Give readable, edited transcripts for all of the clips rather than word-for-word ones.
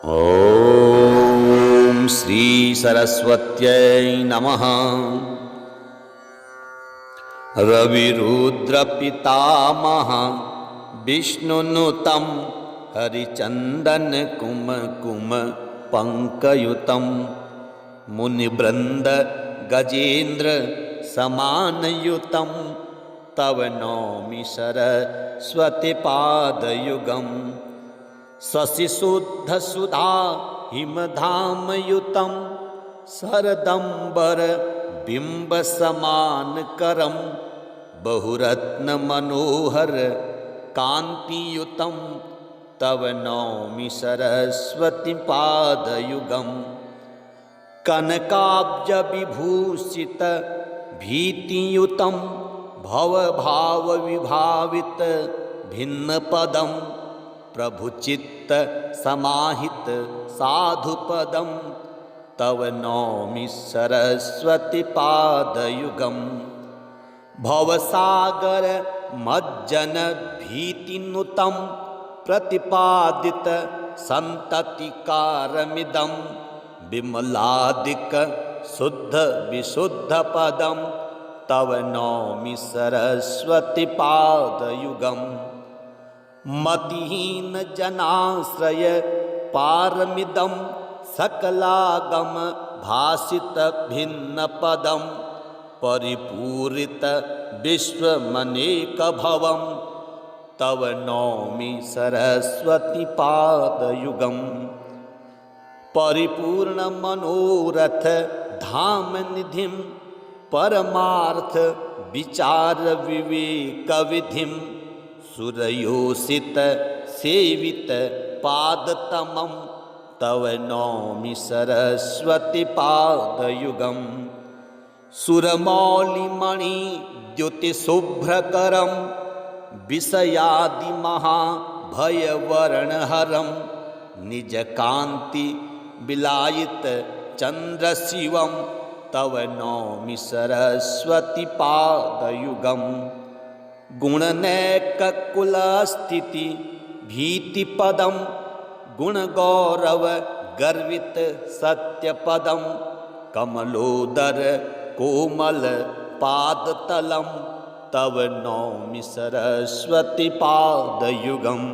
ॐ श्री सरस्वत्यै नमः। रविरुद्रपितामह विष्णुनुतं हरिचन्दन कुमकुम पंकयुतं मुनिवृन्द गजेन्द्र समानयुतं तव नौमि सरस्वती पादयुगम्। शशिशुद्धसुधा हिमधामयुतं शरदम्बर बिम्बसमानकरं बहुरत्नमनोहर कान्तियुतं तव नौमि सरस्वती पादयुगम्। कनकाब्जविभूषित भीतियुतं भवभावविभावित भिन्नपदं प्रभुचित्त समाहित साधुपदं तव नौमि सरस्वती पादयुगम्। भवसागर मज्जन भीतिनुतं प्रतिपादित सन्ततिकारमिदं विमलादिक शुद्ध विशुद्ध पदं तव नौमि सरस्वती पादयुगम्। मतिहीन जनाश्रय पारमिदं सकलागम भासित भिन्न पदं परिपूरित विश्वमनेक भवं तव नौमि सरस्वती पादयुगम्। परिपूर्ण मनोरथ धाम निधिं परमार्थ विचार विवेक विधिं सुरयोषित सेवित पादतमं तव नौमि सरस्वती पादयुगम्। सुरमौलिमणि द्युतिशुभ्रकरं विषयादिमहाभयवर्णहरं निजकान्ति विलायित चन्द्रशिवं तव नौमि सरस्वती पादयुगम्। गुणनैककुलस्थिति भीतिपदं गुणगौरव गर्वित सत्यपदं कमलोदर कोमल पादतलं तव नौमि सरस्वती पादयुगम्।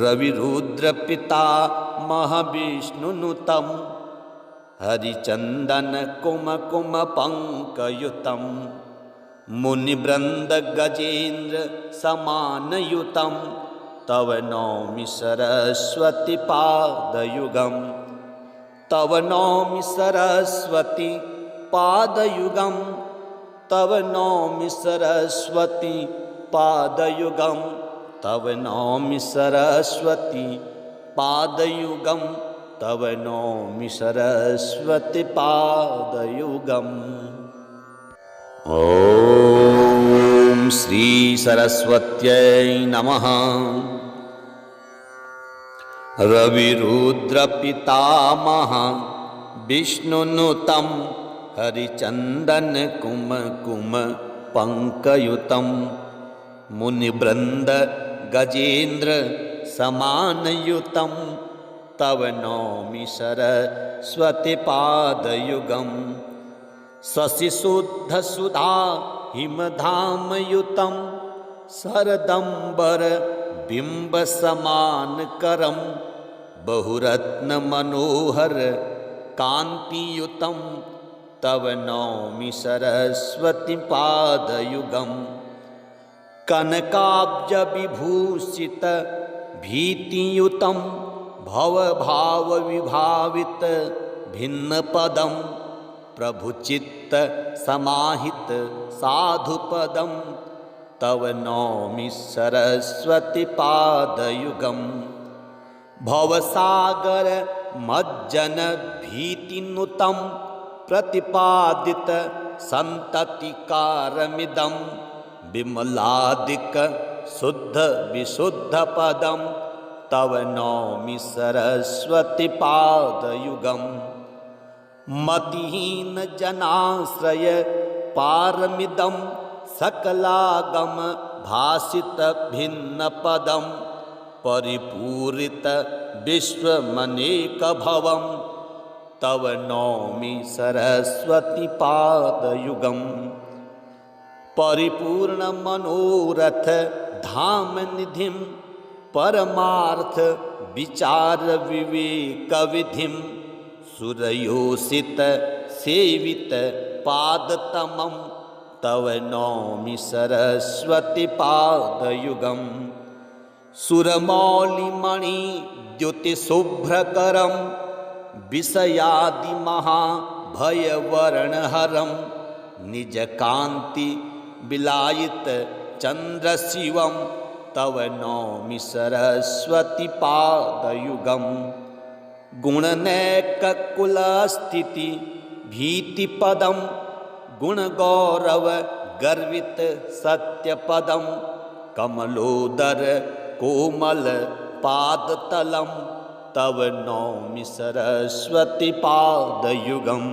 रविरुद्रपितामह विष्णुनुतं हरिचन्दन कुमकुम पंकयुतं मुनिवृन्द गजेन्द्र समानयुतं तव नौमि सरस्वती पादयुगम्। तव नौमि सरस्वती पादयुगम्। तव नौमि सरस्वती पादयुगम्। तव नौमि सरस्वती पादयुगम्। तव नौमि सरस्वती पादयुगम्। ॐ श्री सरस्वत्यै नमः। रविरुद्रपितामह विष्णुनुतं हरिचन्दन कुमकुम पंकयुतं मुनिवृन्द गजेन्द्र समानयुतं तव नौमि सरस्वती पादयुगम्। शशिशुद्धसुधा हिमधामयुतं शरदम्बर बिम्बसमानकरं बहुरत्नमनोहर कान्तियुतं तव नौमि सरस्वती पादयुगम्। कनकाब्जविभूषित भीतियुतं भवभावविभावित भिन्नपदं प्रभुचित्त समाहित साधुपदं तव नौमि सरस्वती पादयुगम्। भवसागर मज्जन भीतिनुतं प्रतिपादित सन्ततिकारमिदं विमलादिक शुद्ध विशुद्ध पदं तव नौमि सरस्वती पादयुगम्। मतिहीन जनाश्रय पारमिदं सकलागम भासित भिन्न पदं परिपूरित विश्वमनेकभवं तव नौमि सरस्वती पादयुगम् परिपूर्ण मनोरथ धाम निधिं परमार्थ विचार विवेक विधिं सुरयोषित सेवित पादतमं तव नौमि सरस्वती पादयुगम् सुरमौलिमणि द्युतिशुभ्रकरं विषयादिमहाभयवर्णहरं निजकान्ति विलायित चन्द्रशिवं तव नौमि सरस्वती पादयुगम् गुणनैककुलस्थिति भीतिपदं गुणगौरव गर्वित सत्यपदं कमलोदर कोमल पादतलं तव नौमि सरस्वती पादयुगम्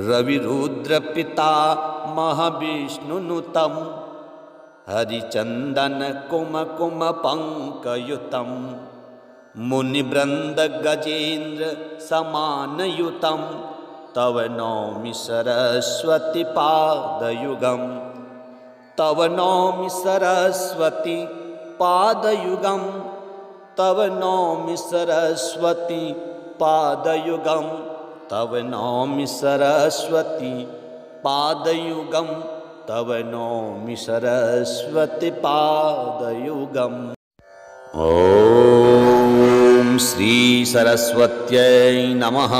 रविरुद्रपिता महाविष्णुनुतं हरिचन्दन कुमकुम पङ्कयुतं मुनिवृन्द गजेन्द्र समानयुतं तव नौमि सरस्वती पादयुगम् तव नौमि सरस्वती पादयुगम् तव नौमि सरस्वती पादयुगम् तव नौमि सरस्वती पादयुगम् तव नौमि सरस्वती पादयुगम्। ॐ श्री सरस्वत्यै नमः।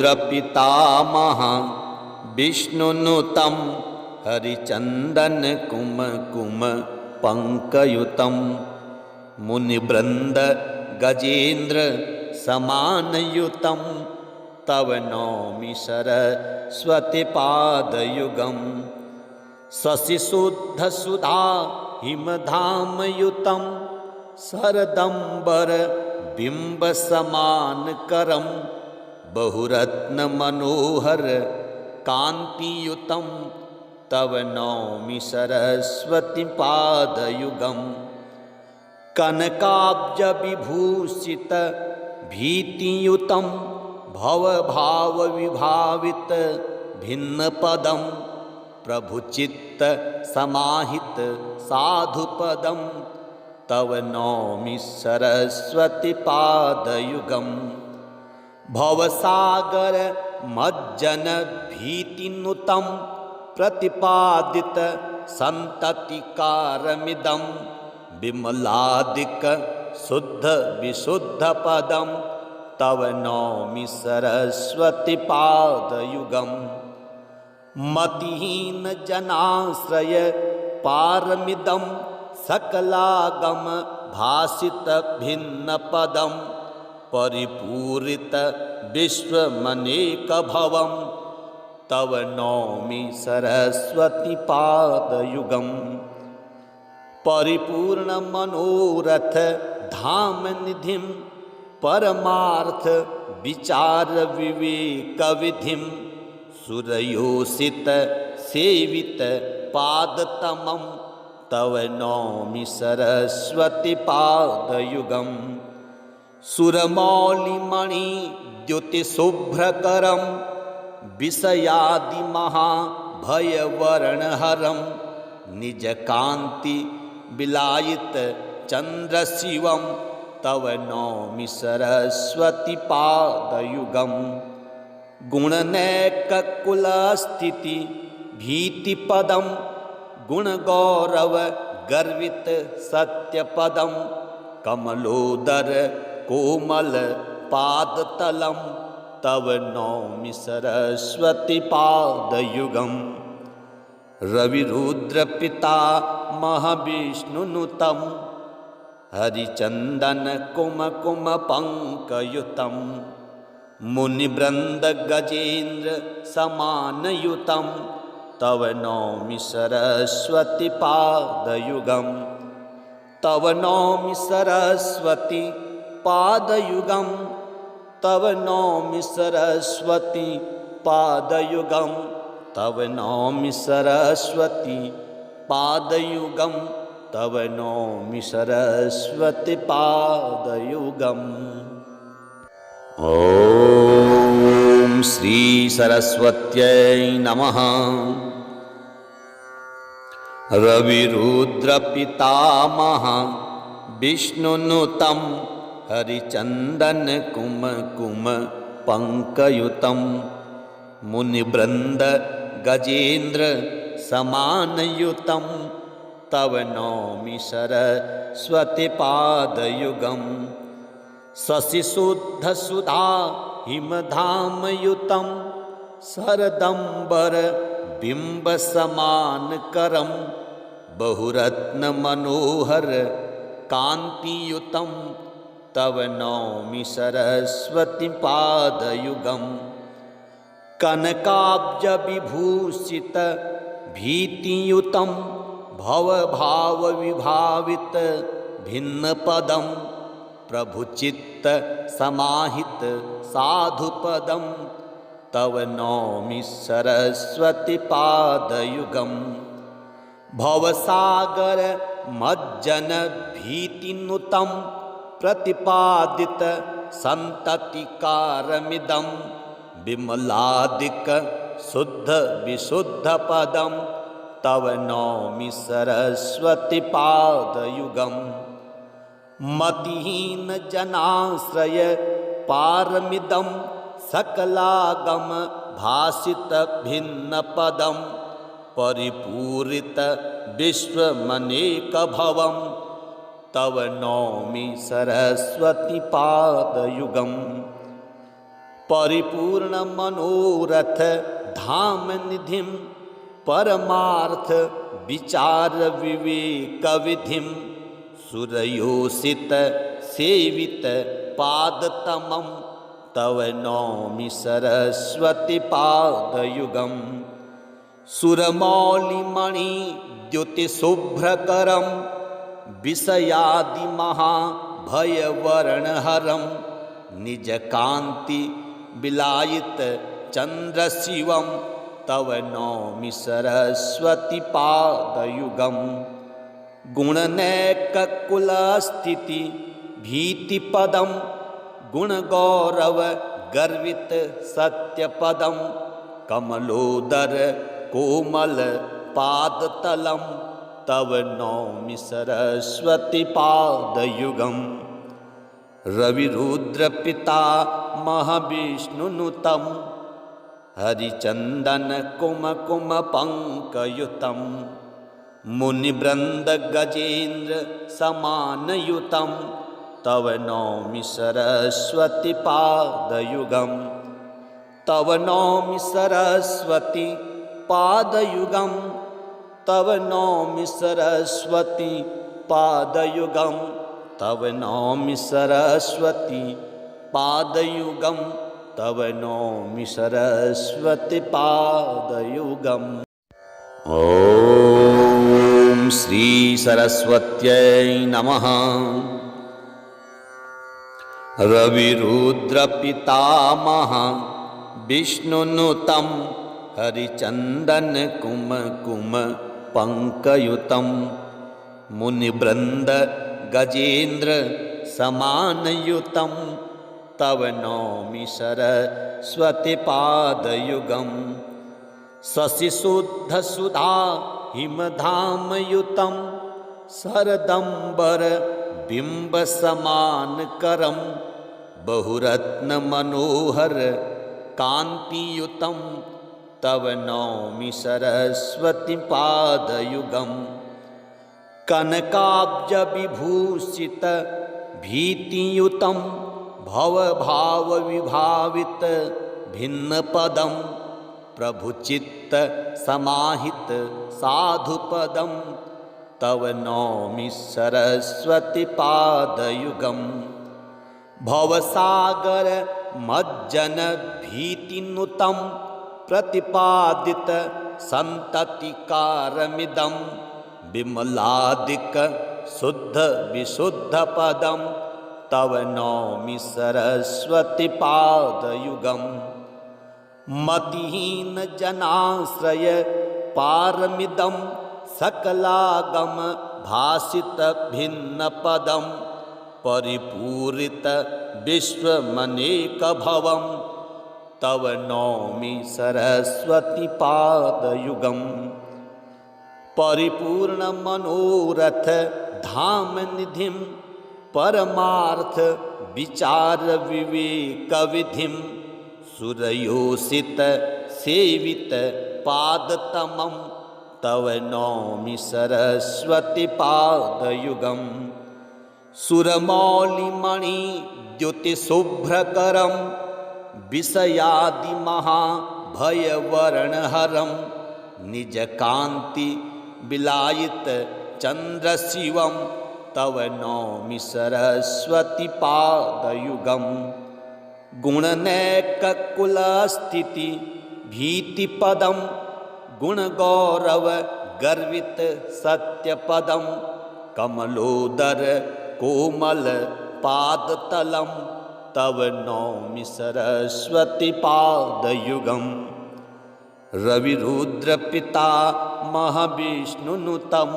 रविरुद्रपितामह विष्णुनुतं हरिचन्दन कुमकुम पङ्कयुतं मुनिवृन्द गजेन्द्र समानयुतं तव नौमि सरस्वती पादयुगम् शशिशुद्धसुधा हिमधामयुतं शरदम्बर बिम्बसमानकरं बहुरत्नमनोहर कान्तियुतं तव नौमि सरस्वती पादयुगम् कनकाब्जविभूषित भीतियुतं भवभावविभावित भिन्नपदं प्रभुचित्त समाहित साधुपदं तव नौमि सरस्वती पादयुगम् भवसागर मज्जन भीतिनुतं प्रतिपादित सन्ततिकारमिदं विमलादिक शुद्ध विशुद्ध पदं तव नौमि सरस्वती पादयुगम् मतिहीन जनाश्रय पारमिदं सकलागम भासित भिन्न पदं परिपूरित विश्वमनेकभवं तव नौमि सरस्वती पादयुगम् परिपूर्ण मनोरथ धाम निधिं परमार्थ विचार विवेक विधिं सुरयोषित सेवित पादतमं तव नौमि सरस्वती पादयुगम् सुरमौलिमणि द्युतिशुभ्रकरं विषयादिमहाभयवर्णहरं निजकान्ति विलायित चन्द्रशिवं तव नौमि सरस्वती पादयुगम् गुणनैककुलस्थिति भीतिपदं गुणगौरव गर्वित सत्यपदं कमलोदर कोमल पादतलं तव नौमि सरस्वती पादयुगम् रविरुद्रपिता महाविष्णुनुतं हरिचन्दन कुमकुम पङ्कयुतं मुनिवृन्द गजेन्द्र समानयुतं तव नौमि सरस्वती पादयुगम् तव नौमि सरस्वती पादयुगम् तव नौमि सरस्वती पादयुगम् तव नौमि सरस्वती पादयुगं तव नौमि सरस्वती पादयुगम्। ॐ श्री सरस्वत्यै नमः। रविरुद्रपितामह विष्णुनुतं हरिचन्दन कुमकुम पङ्कयुतं मुनिवृन्द गजेन्द्र समानयुतं तव नौमि सरस्वती पादयुगम्। शशिशुद्धसुधा हिमधामयुतं शरदम्बर बिम्बसमानकरं बहुरत्नमनोहर कान्तियुतं तव नौमि सरस्वती पादयुगम्। कनकाब्जविभूषित भीतियुतं भवभावविभावित भिन्नपदं प्रभुचित्त समाहित साधुपदं तव नौमि सरस्वती पादयुगम्। भवसागर मज्जन भीतिनुतं प्रतिपादित सन्ततिकारमिदं विमलादिक शुद्ध विशुद्ध पदं तव नौमि सरस्वती पादयुगम्। मतिहीन जनाश्रय पारमिदं सकलागम भासित भिन्न पदं परिपूरित विश्वमनेक भवं तव नौमि सरस्वती पादयुगम्। परिपूर्ण मनोरथ धाम निधिं परमार्थ विचार विवेक विधिं सुरयोषित सेवित पादतमं तव नौमि सरस्वती पादयुगम्। सुरमौलिमणि द्युतिशुभ्रकरं विषयादिमहाभयवर्णहरं निजकान्ति विलायित चन्द्रशिवं तव नौमि सरस्वती पादयुगम्। गुणनैककुलस्थिति भीतिपदं गुणगौरव गर्वित सत्यपदं कमलोदर कोमल पादतलं तव नौमि सरस्वती पादयुगम्। रविरुद्रपितामह विष्णुनुतं हरिचन्दन कुमकुम पङ्कयुतं मुनिवृन्द गजेन्द्र समानयुतं तव नौमि सरस्वती पादयुगम्। तव नौमि सरस्वती पादयुगम्। तव नौमि सरस्वती पादयुगम्। तव नौमि सरस्वती पादयुगम्। तव नौमि सरस्वती पादयुगम्। ॐ श्री सरस्वत्यै नमः। रविरुद्रपितामह विष्णुनुतं हरिचन्दन कुमकुम पङ्कयुतं मुनिवृन्द गजेन्द्र समानयुतं तव नौमि सरस्वती पादयुगम्। शशिशुद्धसुधा हिमधामयुतं शरदम्बर बिम्बसमानकरं बहुरत्नमनोहर कान्तियुतं तव नौमि सरस्वती पादयुगम्। कनकाब्जविभूषित भीतियुतं भवभावविभावित भिन्नपदं प्रभुचित्त समाहित साधुपदं तव नौमि सरस्वती पादयुगम्। भवसागर मज्जन भीतिनुतं प्रतिपादित सन्ततिकारमिदं विमलादिक शुद्ध विशुद्ध पदं तव नौमि सरस्वती पादयुगम्। मतिहीन जनाश्रय पारमिदं सकलागम भासित भिन्न पदम परिपूरित विश्वमनेक भवम तव नौमि सरस्वती पादयुगम। परिपूर्ण मनोरथ धाम निधिम परमार्थ विचार विवेक विधिम सुरयोषित सेवित पादतमं तव नौमि सरस्वती पादयुगम। सुरमौलिमणि द्युतिशुभ्रकरं विषयादि महाभयवर्णहरं निजकान्ति विलायित चन्द्रशिवं तव नौमि सरस्वती पादयुगम। गुणनैककुलस्थिति भीतिपदं गुणगौरव गर्वित सत्यपदं कमलोदर कोमल पादतलं तव नौमि सरस्वती पादयुगम। रविरुद्र पिता महाविष्णुनुतं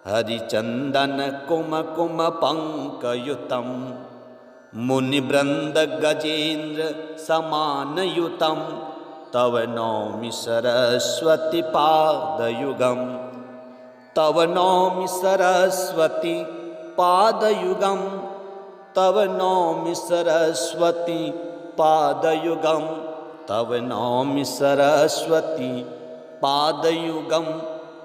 हरिचंदन कुमकुम पंकयुतं मुनिवृंद गजेन्द्र समानयुतं तव नौमि सरस्वती पादयुगम। तव नौमि सरस्वती पादयुगम तव नौमि सरस्वती पादयुगम तव नौमि सरस्वती पादयुगम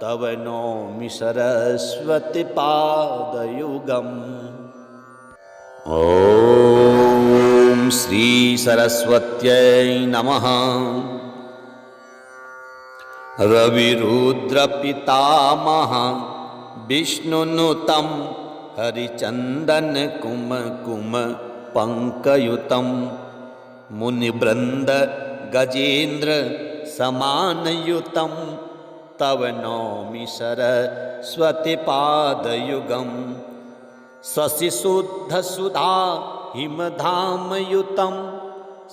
तव नौमि सरस्वती पादयुगम। ओम श्री सरस्वत्यै नमः। रविरुद्र पितामह विष्णुनुतं हरिचंदन कुमकुम पंकयुतं मुनिवृंद गजेन्द्र समानयुतं तव नौमि सरस्वती पादयुगम। शशिशुद्ध सुधा हिमधामयुतं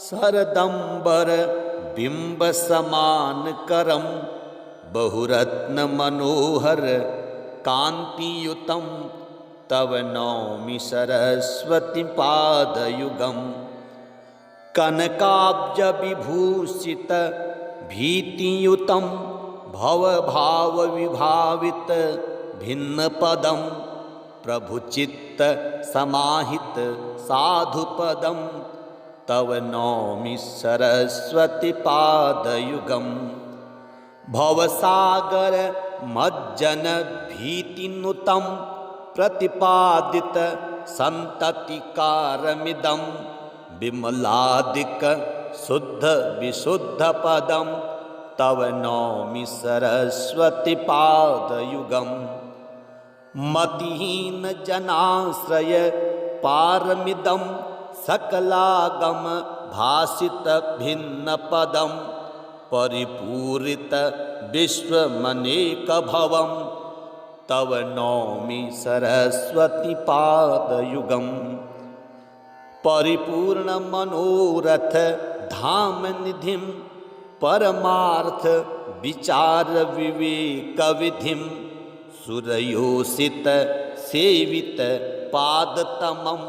शरदंबर बिंब समानकरं बहुरत्न मनोहर कांतियुतं तव नौमि सरस्वती पादयुगम। कनकाब्ज विभूषित भीतियुतं भवभाव विभावित भिन्न पदं प्रभुचित्त समाहित साधुपदं तव नौमि सरस्वती पादयुगम। भवसागर मज्जन भीतिनुतं प्रतिपादित संततिकारमिदं विमलादिक शुद्ध विशुद्ध पदं तव नौमि सरस्वती पादयुगम। मतिहीन जनाश्रय पारमिदं सकलागम भासित भिन्न पदं परिपूरित विश्वमनेक भवं तव नौमि सरस्वती पादयुगम। परिपूर्ण मनोरथ धाम निधिं परमार्थ विचार विवेक विधिं सुरयोषित सेवित पादतमं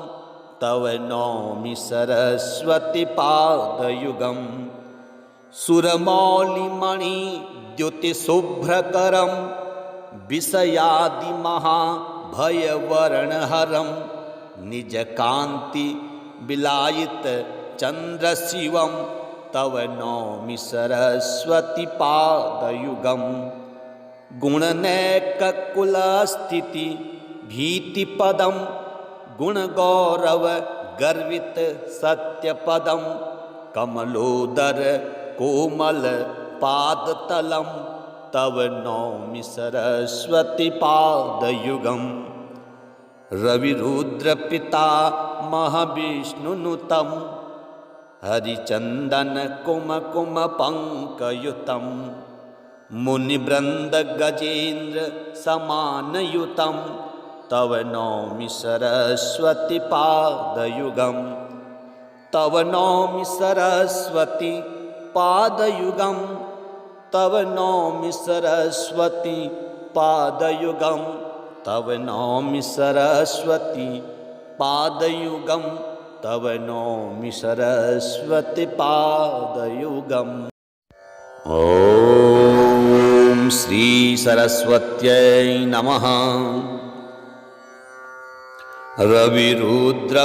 तव नौमि सरस्वती पादयुगम। सुरमौलिमणि द्युतिशुभ्रकरं विषयादि महाभयवर्णहरं निजकान्ति विलायित चन्द्रशिवं तव नौमि सरस्वती पादयुगम। गुणनैककुलस्थिति भीतिपदं गुणगौरव गर्वित सत्यपदं कमलोदर कोमल पादतलं तव नौमि सरस्वती पादयुगम। रविरुद्र पिता महाविष्णुनुतं हरिचंदन कुमकुम पंकयुतं मुनिवृंद गजेन्द्र समानयुतं तव नौमि सरस्वती पादयुगम। तव नौमि सरस्वती पादयुगम तव नौमि सरस्वती पादयुगं तव नौमि सरस्वती पादयुगं तव नौमि सरस्वती पादयुगम्। ॐ श्री सरस्वत्यै नमः। रविरुद्रपितामह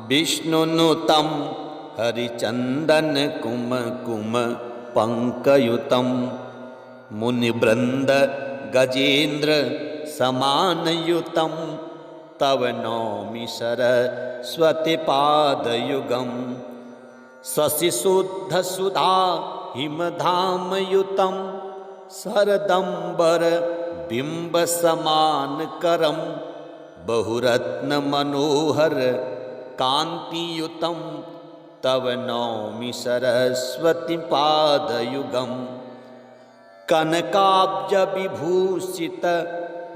विष्णुनुतं हरिचन्दन कुमकुम पङ्कयुतं मुनिवृन्द गजेन्द्र समानयुतं तव नौमि सरस्वती पादयुगम्। शशिशुद्धसुधा हिमधामयुतं शरदम्बर बिम्बसमानकरं बहुरत्नमनोहर कान्तियुतं तव नौमि सरस्वती पादयुगम्। कनकाब्जविभूषित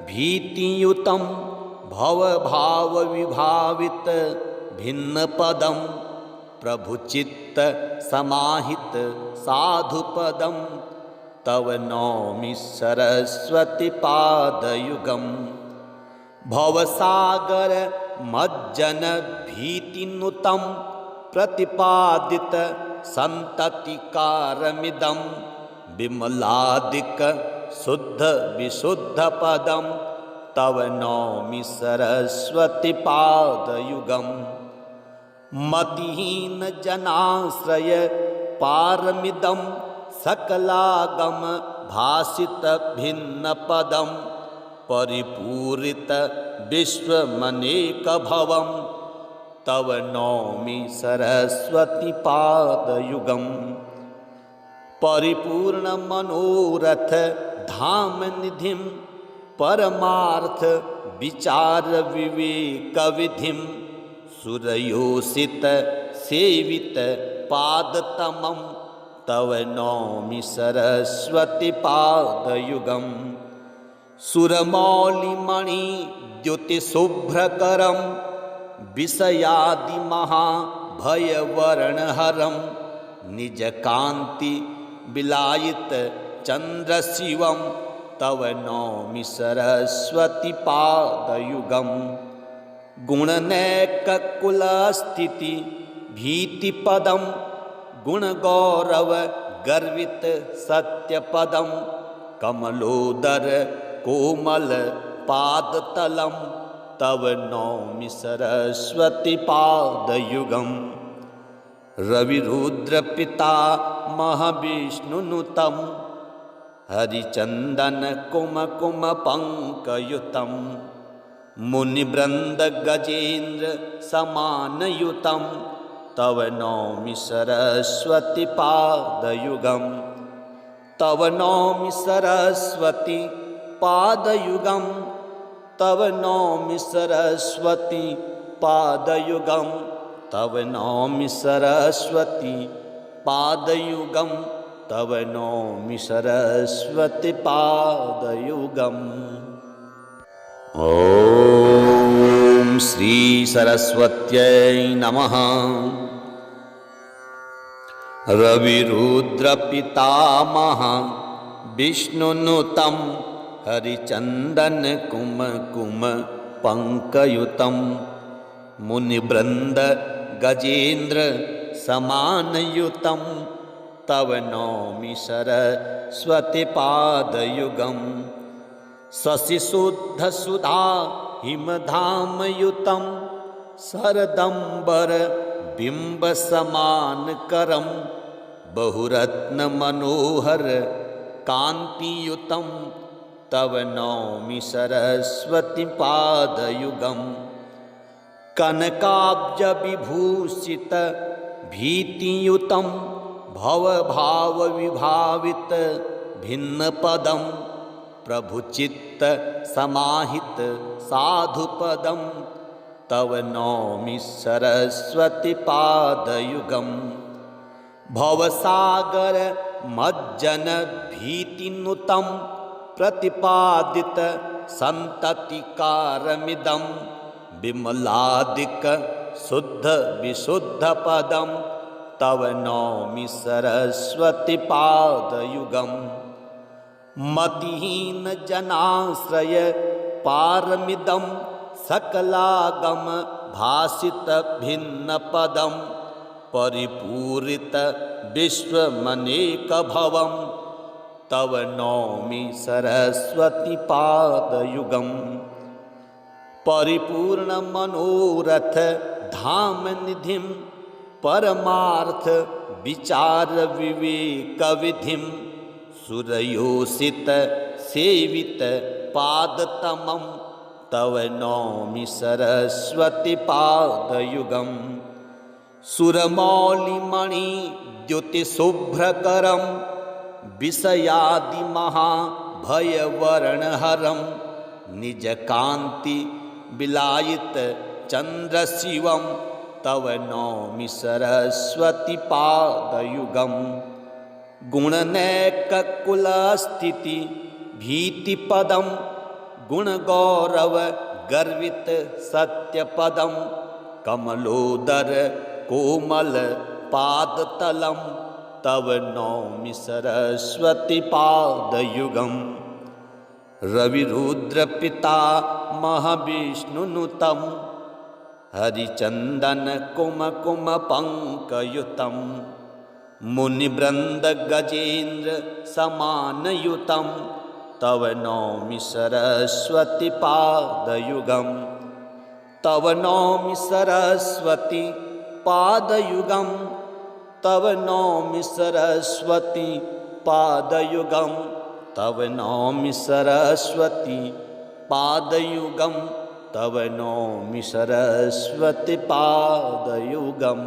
भीतियुतं भवभावविभावित भिन्नपदं प्रभुचित्त समाहित साधुपदं तव नौमि सरस्वती पादयुगम्। भवसागर मज्जन भीतिनुतं प्रतिपादित सन्ततिकारमिदं विमलादिक शुद्ध विशुद्ध पदं तव नौमि सरस्वती पादयुगम्। मतिहीन जनाश्रय पारमिदं सकलागम भासित भिन्न पदं परिपूरित विश्वमनेक भवं तव नौमि सरस्वती पादयुगम्। परिपूर्ण मनोरथ धाम निधिं परमार्थ विचार विवेक विधिं सुरयोषित सेवित पादतमं तव नौमि सरस्वती पादयुगम्। सुरमौलिमणि द्युतिशुभ्रकरं विषयादिमहाभयवर्णहरं निजकान्ति विलायित चन्द्रशिवं तव नौमि सरस्वती पादयुगम्। गुणनैककुलस्थिति भीतिपदं गुणगौरव गर्वित सत्यपदं कमलोदर कोमल पादतलं तव नौमि सरस्वती पादयुगम्। रविरुद्रपितामह विष्णुनुतं हरिचन्दन कुमकुम पङ्कयुतं मुनिवृन्द गजेन्द्र समानयुतं तव नौमि सरस्वती पादयुगम्। तव नौमि सरस्वती पादयुगम्। तव नौमि सरस्वती पादयुगम्। तव नौमि सरस्वती पादयुगम्। तव नौमि सरस्वती पादयुगम्। ॐ श्री सरस्वत्यै नमः। रविरुद्रपितामह विष्णुनुतं हरिचन्दन कुमकुम पङ्कयुतं मुनिवृन्द गजेन्द्र समानयुतं तव नौमि सरस्वती पादयुगम्। शशिशुद्धसुधा हिमधामयुतं शरदम्बर बिम्बसमानकरं बहुरत्नमनोहर कान्तियुतं तव नौमि सरस्वती पादयुगम्। कनकाब्जविभूषित भीतियुतं भवभावविभावित भिन्नपदं प्रभुचित्त समाहित साधुपदं तव नौमि सरस्वती पादयुगम्। भवसागर मज्जन भीतिनुतं प्रतिपादित सन्ततिकारमिदं विमलादिक शुद्ध विशुद्ध पदं तव नौमि सरस्वती पादयुगम्। मतिहीन जनाश्रय पारमिदं सकलागम भासित भिन्न पदम परिपूरित विश्वमनेक भवम तव नौमि सरस्वती पादयुगम। परिपूर्ण मनोरथ धाम निधिम परमार्थ विचार विवेक विधिम सुरयोषित सेवित पादतमं तव नौमि सरस्वती पादयुगम। सुरमौलिमणि द्युतिशुभ्रकरं विषयादिमहाभयवर्णहरं निजकान्ति विलायित चन्द्रशिवं तव नौमि सरस्वती पादयुगम। गुणनैककुलस्थिति भीतिपदं गुणगौरव गर्वित सत्यपदं कमलोदर कोमल पादतलं तव नौमि सरस्वती पादयुगम। रविरुद्र पिता महाविष्णुनुतं हरिचंदन कुमकुम पंकयुतं मुनिवृंद गजेन्द्र समानयुतं तव नौमि सरस्वती पादयुगम। तव नौमि सरस्वती पादयुगम। तव नौमि सरस्वती पादयुगम। तव नौमि सरस्वती पादयुगम। तव नौमि सरस्वती पादयुगम।